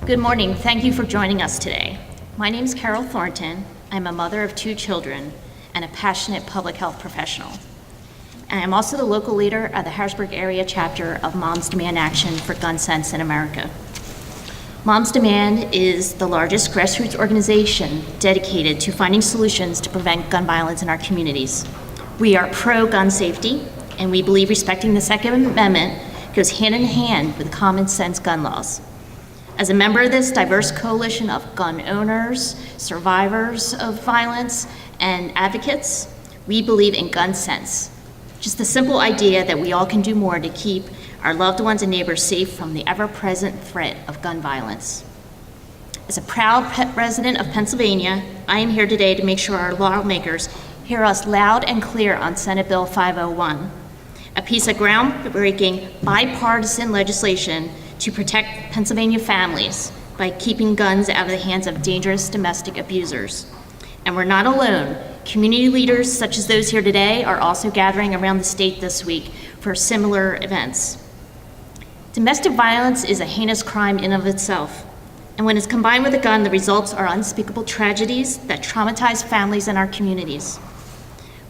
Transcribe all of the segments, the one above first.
Good morning. Thank you for joining us today. My name is Carol Thornton. I'm a mother of 2 children and a passionate public health professional. And I'm also the local leader of the Harrisburg area chapter of Moms Demand Action for Gun Sense in America. Moms Demand is the largest grassroots organization dedicated to finding solutions to prevent gun violence in our communities. We are pro-gun safety, and we believe respecting the Second Amendment goes hand in hand with common sense gun laws. As a member of this diverse coalition of gun owners, survivors of violence, and advocates, we believe in gun sense. Just the simple idea that we all can do more to keep our loved ones and neighbors safe from the ever-present threat of gun violence. As a proud resident of Pennsylvania, I am here today to make sure our lawmakers hear us loud and clear on Senate Bill 501, a piece of groundbreaking bipartisan legislation to protect Pennsylvania families by keeping guns out of the hands of dangerous domestic abusers. And we're not alone. Community leaders such as those here today are also gathering around the state this week for similar events. Domestic violence is a heinous crime in of itself. And when it's combined with a gun, the results are unspeakable tragedies that traumatize families in our communities.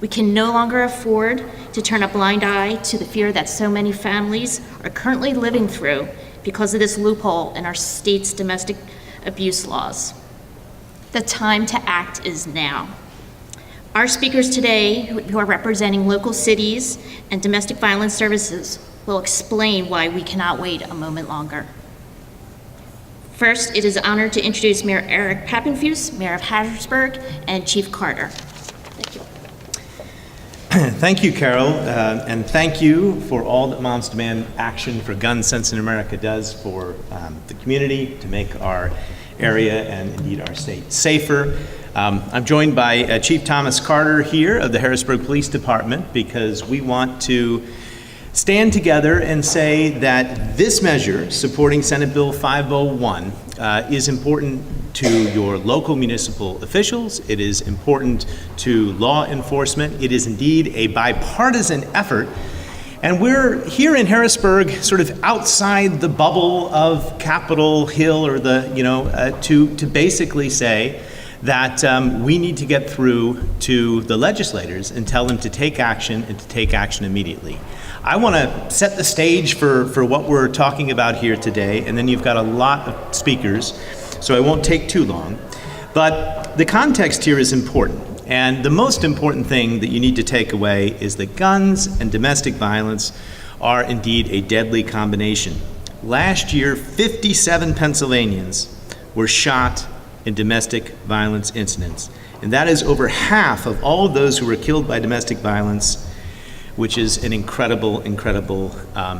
We can no longer afford to turn a blind eye to the fear that so many families are currently living through because of this loophole in our state's domestic abuse laws. The time to act is now. Our speakers today, who are representing local cities and domestic violence services, will explain why we cannot wait a moment longer. First, it is an honor to introduce Mayor Eric Pappenfuss, Mayor of Harrisburg, and Chief Carter. Thank you. Thank you, Carol, and thank you for all that Moms Demand Action for Gun Sense in America does for the community to make our area and indeed our state safer. I'm joined by Chief Thomas Carter here of the Harrisburg Police Department because we want to stand together and say that this measure, supporting Senate Bill 501, is important to your local municipal officials. It is important to law enforcement. It is indeed a bipartisan effort. And we're here in Harrisburg, sort of outside the bubble of Capitol Hill or to basically say that we need to get through to the legislators and tell them to take action and to take action immediately. I want to set the stage for what we're talking about here today, and then you've got a lot of speakers, so I won't take too long. But the context here is important, and the most important thing that you need to take away is that guns and domestic violence are indeed a deadly combination. Last year, 57 Pennsylvanians were shot in domestic violence incidents, and that is over half of all of those who were killed by domestic violence, which is an incredible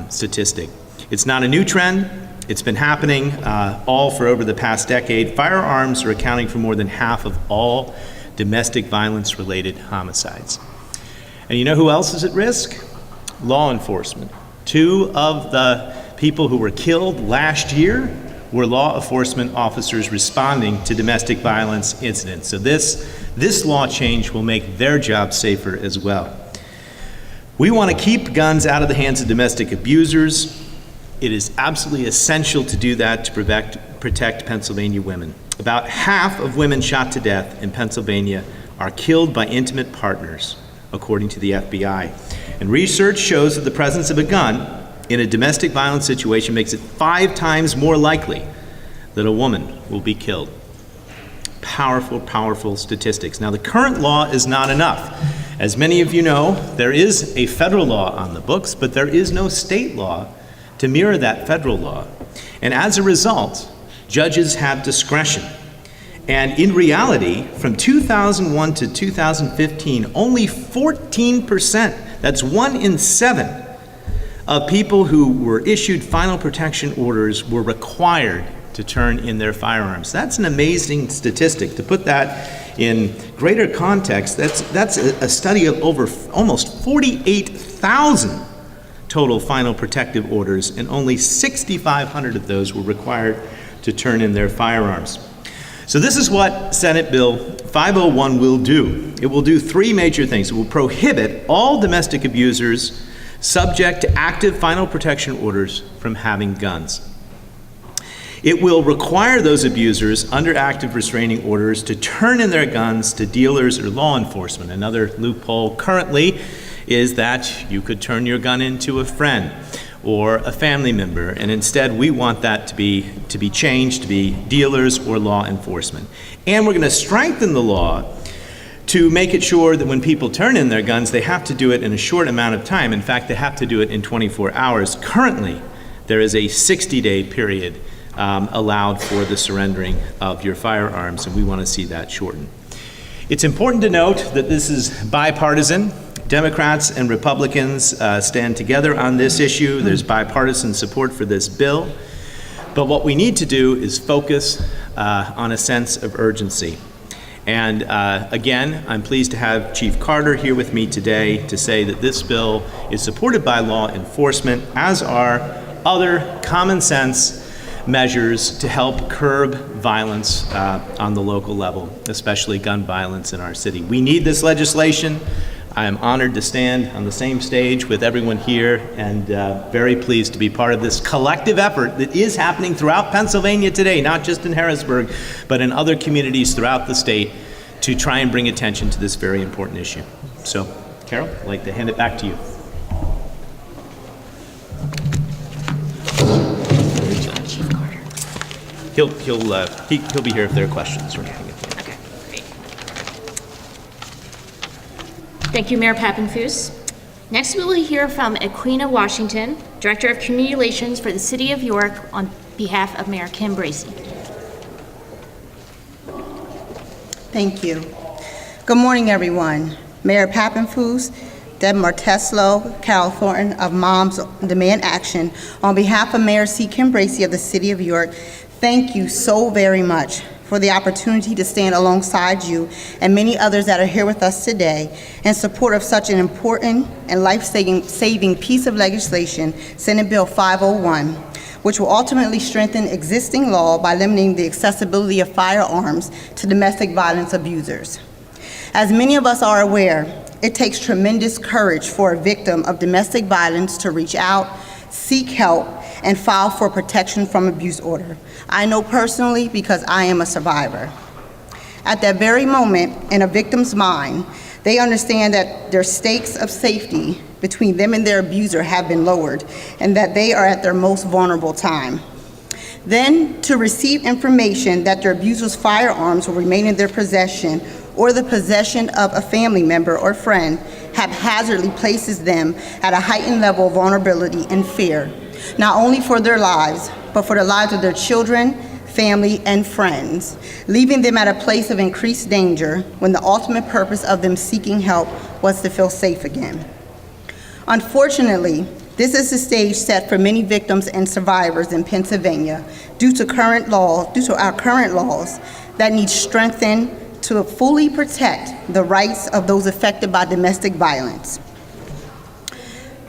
statistic. It's not a new trend. It's been happening all for over the past decade. Firearms are accounting for more than half of all domestic violence-related homicides. And you know who else is at risk? Law enforcement. 2 of the people who were killed last year were law enforcement officers responding to domestic violence incidents. So this law change will make their job safer as well. We want to keep guns out of the hands of domestic abusers. It is absolutely essential to do that to protect Pennsylvania women. About half of women shot to death in Pennsylvania are killed by intimate partners, according to the FBI. And research shows that the presence of a gun in a domestic violence situation makes it 5 times more likely that a woman will be killed. Powerful statistics. Now, the current law is not enough. As many of you know, there is a federal law on the books, but there is no state law to mirror that federal law. And as a result, judges have discretion. And in reality, from 2001 to 2015, only 14%, that's 1 in 7, of people who were issued final protection orders were required to turn in their firearms. That's an amazing statistic. To put that in greater context, that's a study of over almost 48,000 total final protective orders, and only 6,500 of those were required to turn in their firearms. So this is what Senate Bill 501 will do. It will do 3 major things. It will prohibit all domestic abusers subject to active final protection orders from having guns. It will require those abusers under active restraining orders to turn in their guns to dealers or law enforcement. Another loophole currently is that you could turn your gun into a friend or a family member, and instead we want that to be changed to be dealers or law enforcement. And we're going to strengthen the law to make it sure that when people turn in their guns, they have to do it in a short amount of time. In fact, they have to do it in 24 hours. Currently, there is a 60-day period allowed for the surrendering of your firearms, and we want to see that shortened. It's important to note that this is bipartisan. Democrats and Republicans stand together on this issue. There's bipartisan support for this bill. But what we need to do is focus on a sense of urgency. And again, I'm pleased to have Chief Carter here with me today to say that this bill is supported by law enforcement, as are other common sense measures to help curb violence on the local level, especially gun violence in our city. We need this legislation. I am honored to stand on the same stage with everyone here, and very pleased to be part of this collective effort that is happening throughout Pennsylvania today, not just in Harrisburg, but in other communities throughout the state, to try and bring attention to this very important issue. So, Carol, I'd like to hand it back to you. Chief Carter. He'll be here if there are questions or anything. Okay, great. Thank you, Mayor Papenfuse. Next, we will hear from Equina Washington, Director of Community Relations for the City of York, on behalf of Mayor Kim Bracey. Thank you. Good morning, everyone. Mayor Papenfuse, Deb Marteslow, Carol Thornton of Moms Demand Action, on behalf of Mayor C. Kim Bracey of the City of York, thank you so very much for the opportunity to stand alongside you and many others that are here with us today in support of such an important and life-saving piece of legislation, Senate Bill 501, which will ultimately strengthen existing law by limiting the accessibility of firearms to domestic violence abusers. As many of us are aware, it takes tremendous courage for a victim of domestic violence to reach out, seek help, and file for protection from abuse order. I know personally because I am a survivor. At that very moment in a victim's mind, they understand that their stakes of safety between them and their abuser have been lowered and that they are at their most vulnerable time. Then to receive information that their abuser's firearms will remain in their possession or the possession of a family member or friend haphazardly places them at a heightened level of vulnerability and fear, not only for their lives, but for the lives of their children, family, and friends, leaving them at a place of increased danger when the ultimate purpose of them seeking help was to feel safe again. Unfortunately, this is the stage set for many victims and survivors in Pennsylvania due to our current laws that need strengthened to fully protect the rights of those affected by domestic violence.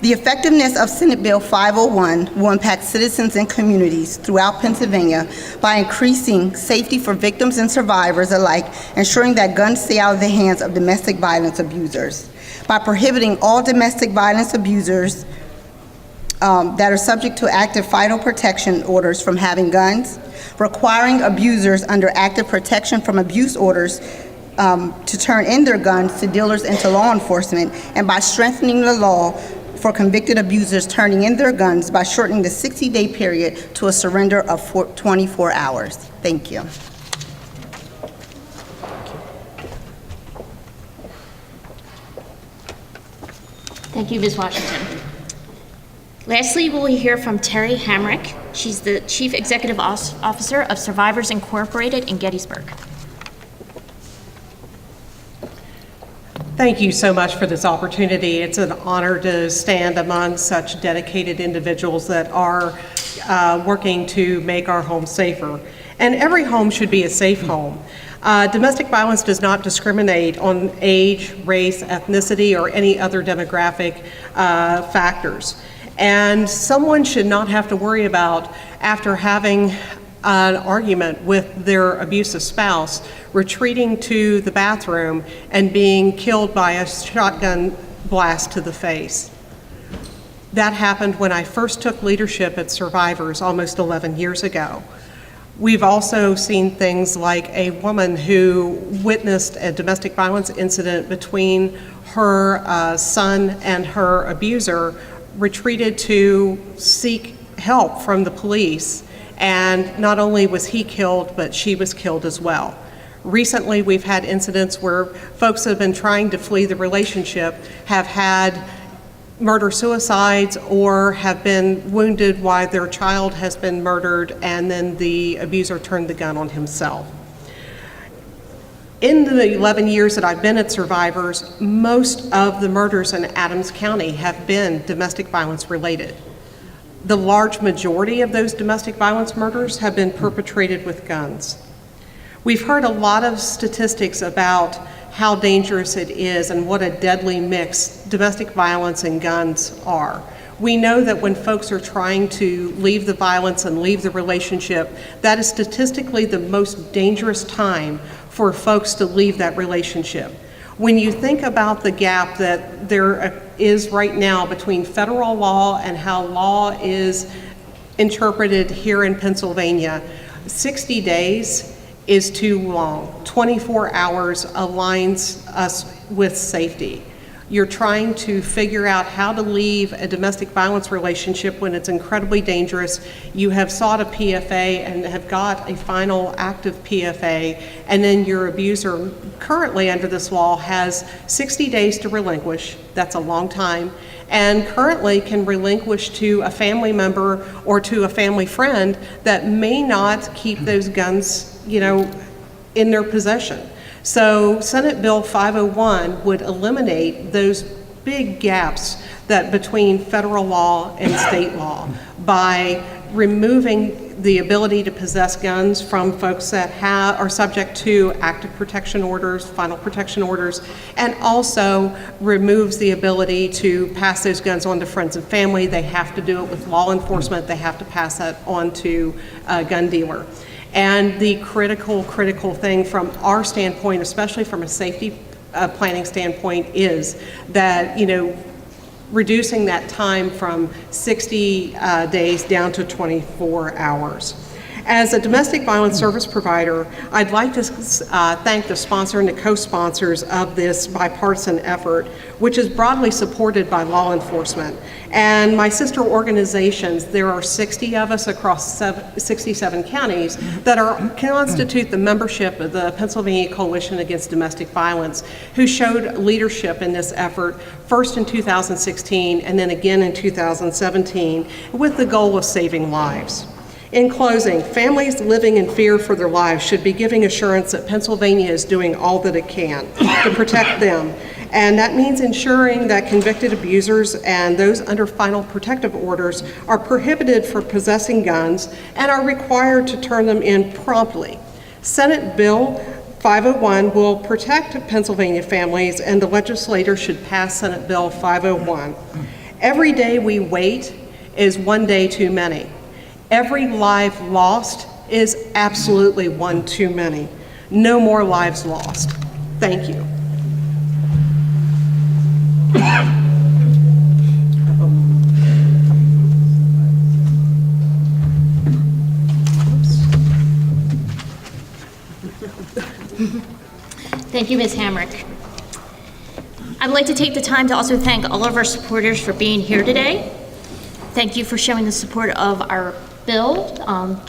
The effectiveness of Senate Bill 501 will impact citizens and communities throughout Pennsylvania by increasing safety for victims and survivors alike, ensuring that guns stay out of the hands of domestic violence abusers, by prohibiting all domestic violence abusers that are subject to active final protection orders from having guns, requiring abusers under active protection from abuse orders to turn in their guns to dealers and to law enforcement, and by strengthening the law for convicted abusers turning in their guns by shortening the 60-day period to a surrender of 24 hours. Thank you. Thank you, Ms. Washington. Lastly, we'll hear from Terry Hamrick. She's the Chief Executive Officer of Survivors Incorporated in Gettysburg. Thank you so much for this opportunity. It's an honor to stand among such dedicated individuals that are working to make our homes safer. And every home should be a safe home. Domestic violence does not discriminate on age, race, ethnicity, or any other demographic factors. And someone should not have to worry about, after having an argument with their abusive spouse, retreating to the bathroom and being killed by a shotgun blast to the face. That happened when I first took leadership at Survivors almost 11 years ago. We've also seen things like a woman who witnessed a domestic violence incident between her son and her abuser, retreated to seek help from the police, and not only was he killed, but she was killed as well. Recently, we've had incidents where folks that have been trying to flee the relationship have had murder-suicides or have been wounded while their child has been murdered, and then the abuser turned the gun on himself. In the 11 years that I've been at Survivors, most of the murders in Adams County have been domestic violence related. The large majority of those domestic violence murders have been perpetrated with guns. We've heard a lot of statistics about how dangerous it is and what a deadly mix domestic violence and guns are. We know that when folks are trying to leave the violence and leave the relationship, that is statistically the most dangerous time for folks to leave that relationship. When you think about the gap that there is right now between federal law and how law is interpreted here in Pennsylvania, 60 days is too long. 24 hours aligns us with safety. You're trying to figure out how to leave a domestic violence relationship when it's incredibly dangerous. You have sought a PFA and have got a final active PFA, and then your abuser currently under this law has 60 days to relinquish. That's a long time. And currently can relinquish to a family member or to a family friend that may not keep those guns, in their possession. So Senate Bill 501 would eliminate those big gaps that between federal law and state law by removing the ability to possess guns from folks that are subject to active protection orders, final protection orders, and also removes the ability to pass those guns on to friends and family. They have to do it with law enforcement. They have to pass that on to a gun dealer. And the critical thing from our standpoint, especially from a safety planning standpoint, is that, reducing that time from 60 days down to 24 hours. As a domestic violence service provider, I'd like to thank the sponsor and the co-sponsors of this bipartisan effort, which is broadly supported by law enforcement. And my sister organizations, there are 60 of us across 67 counties that constitute the membership of the Pennsylvania Coalition Against Domestic Violence, who showed leadership in this effort, first in 2016 and then again in 2017, with the goal of saving lives. In closing, families living in fear for their lives should be giving assurance that Pennsylvania is doing all that it can to protect them. And that means ensuring that convicted abusers and those under final protective orders are prohibited from possessing guns and are required to turn them in promptly. Senate Bill 501 will protect Pennsylvania families, and the legislature should pass Senate Bill 501. Every day we wait is one day too many. Every life lost is absolutely one too many. No more lives lost. Thank you. Thank you, Ms. Hamrick. I'd like to take the time to also thank all of our supporters for being here today. Thank you for showing the support of our bill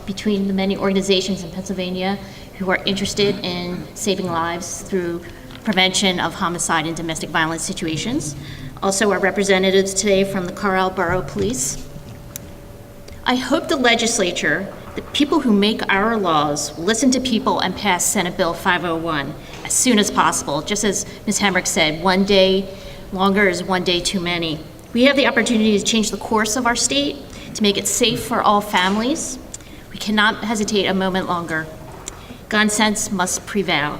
between the many organizations in Pennsylvania who are interested in saving lives through prevention of homicide and domestic violence situations. Also, our representatives today from the Carlisle Borough Police. I hope the legislature, the people who make our laws, will listen to people and pass Senate Bill 501 as soon as possible. Just as Ms. Hamrick said, one day longer is one day too many. We have the opportunity to change the course of our state, to make it safe for all families. We cannot hesitate a moment longer. Gun sense must prevail.